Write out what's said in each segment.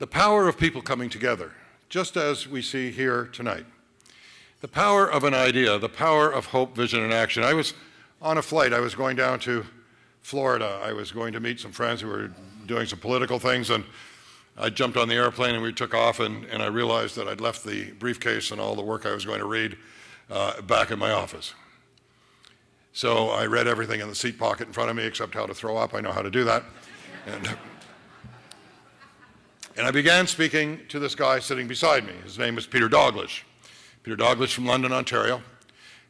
The power of people coming together, just as we see here tonight. The power of an idea, the power of hope, vision, and action. I was on a flight. I was going down to Florida. I was going to meet some friends who were doing some political things, and I jumped on the airplane and we took off, and I realized that I'd left the briefcase and all the work I was going to read back in my office. So I read everything in the seat pocket in front of me except how to throw up. I know how to do that. And I began speaking to this guy sitting beside me. His name was Peter Douglas. Peter Douglas from London, Ontario.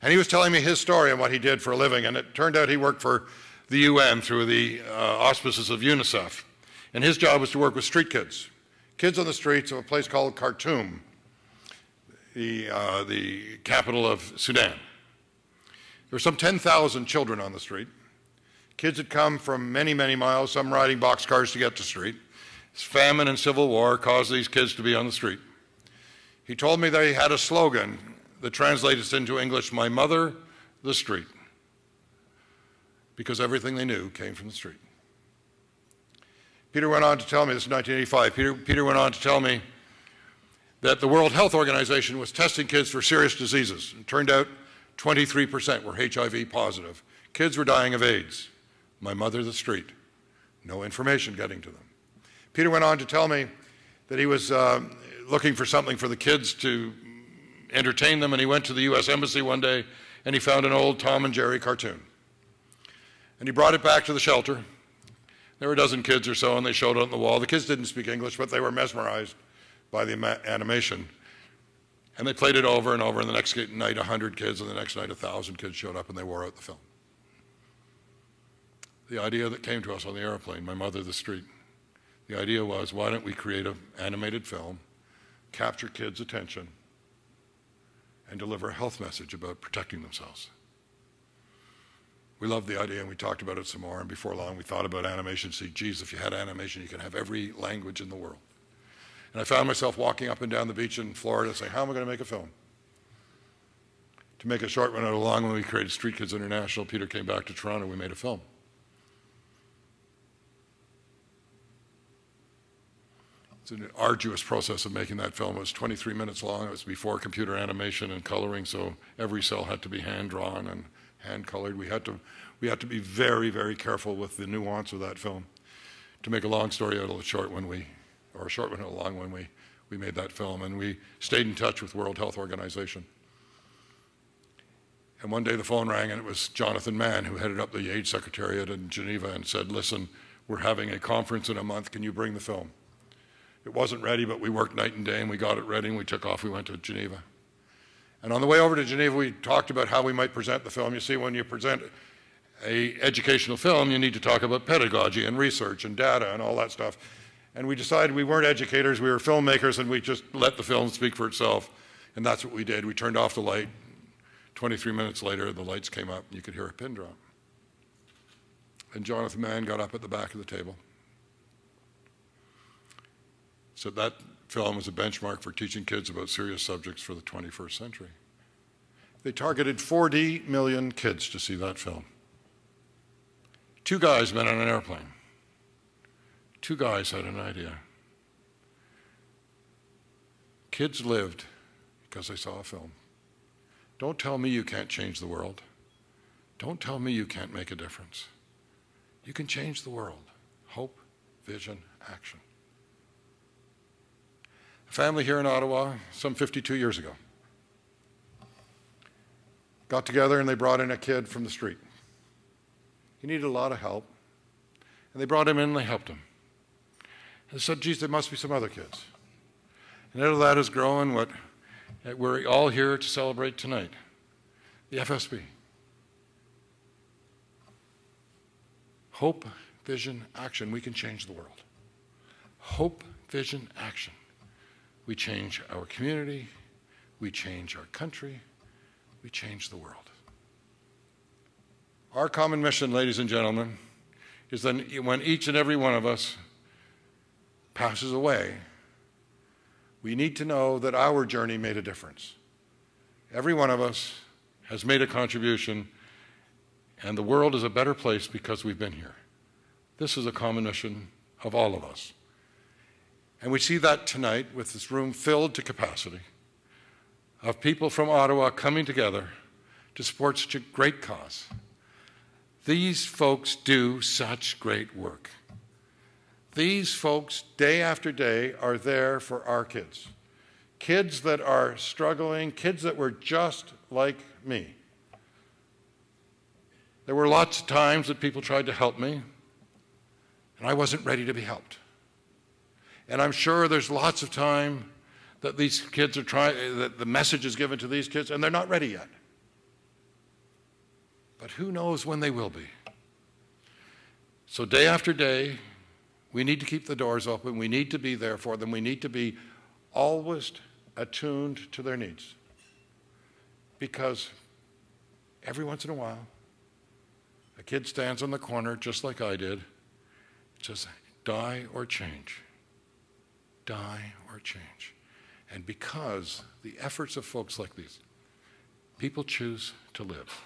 And he was telling me his story and what he did for a living. And it turned out he worked for the UN through the auspices of UNICEF. And his job was to work with street kids, kids on the streets of a place called Khartoum, the capital of Sudan. There were some 10,000 children on the street. Kids had come from many, many miles, some riding boxcars to get to the street. Famine and civil war caused these kids to be on the street. He told me they had a slogan that translates into English, "My mother, the street," because everything they knew came from the street. Peter went on to tell me, this is 1985, Peter went on to tell me that the World Health Organization was testing kids for serious diseases. It turned out 23% were HIV positive. Kids were dying of AIDS. My mother, the street. No information getting to them. Peter went on to tell me that he was looking for something for the kids to entertain them, and he went to the US Embassy one day and he found an old Tom and Jerry cartoon. And he brought it back to the shelter. There were a dozen kids or so, and they showed it on the wall. The kids didn't speak English, but they were mesmerized by the animation. And they played it over and over, and the next night 100 kids, and the next night 1,000 kids showed up, and they wore out the film. The idea that came to us on the airplane, My Mother, the Street, the idea was, why don't we create an animated film, capture kids' attention, and deliver a health message about protecting themselves. We loved the idea, and we talked about it some more, and before long we thought about animation. See, geez, if you had animation, you could have every language in the world. And I found myself walking up and down the beach in Florida saying, how am I going to make a film? To make a short one out of a long one, we created Street Kids International. Peter came back to Toronto, we made a film. It's an arduous process of making that film. It was 23 minutes long. It was before computer animation and coloring, so every cell had to be hand-drawn and hand-colored. We had to be very, very careful with the nuance of that film. To make a long story out of a short one, or a short one out of a long one, we made that film, and we stayed in touch with World Health Organization. And one day the phone rang, and it was Jonathan Mann, who headed up the AIDS Secretariat in Geneva, and said, listen, we're having a conference in a month. Can you bring the film? It wasn't ready, but we worked night and day, and we got it ready, and we took off. We went to Geneva. And on the way over to Geneva, we talked about how we might present the film. You see, when you present an educational film, you need to talk about pedagogy and research and data and all that stuff. And we decided we weren't educators, we were filmmakers, and we just let the film speak for itself. And that's what we did. We turned off the light. 23 minutes later, the lights came up, and you could hear a pin drop. And Jonathan Mann got up at the back of the table. So that film was a benchmark for teaching kids about serious subjects for the 21st century. They targeted 40 million kids to see that film. 2 guys met on an airplane. 2 guys had an idea. Kids lived because they saw a film. Don't tell me you can't change the world. Don't tell me you can't make a difference. You can change the world. Hope, vision, action. A family here in Ottawa, some 52 years ago, got together and they brought in a kid from the street. He needed a lot of help, and they brought him in and they helped him. And they said, geez, there must be some other kids. And out of that is growing what we're all here to celebrate tonight, the FSB. Hope, vision, action. We can change the world. Hope, vision, action. We change our community, we change our country, we change the world. Our common mission, ladies and gentlemen, is that when each and every one of us passes away, we need to know that our journey made a difference. Every one of us has made a contribution, and the world is a better place because we've been here. This is a common mission of all of us. And we see that tonight with this room filled to capacity of people from Ottawa coming together to support such a great cause. These folks do such great work. These folks, day after day, are there for our kids. Kids that are struggling, kids that were just like me. There were lots of times that people tried to help me, and I wasn't ready to be helped. And I'm sure there's lots of time that these kids are trying, that the message is given to these kids, and they're not ready yet. But who knows when they will be. So day after day, we need to keep the doors open. We need to be there for them. We need to be always attuned to their needs. Because every once in a while, a kid stands on the corner just like I did. It says, die or change. Die or change. And because the efforts of folks like these, people choose to live.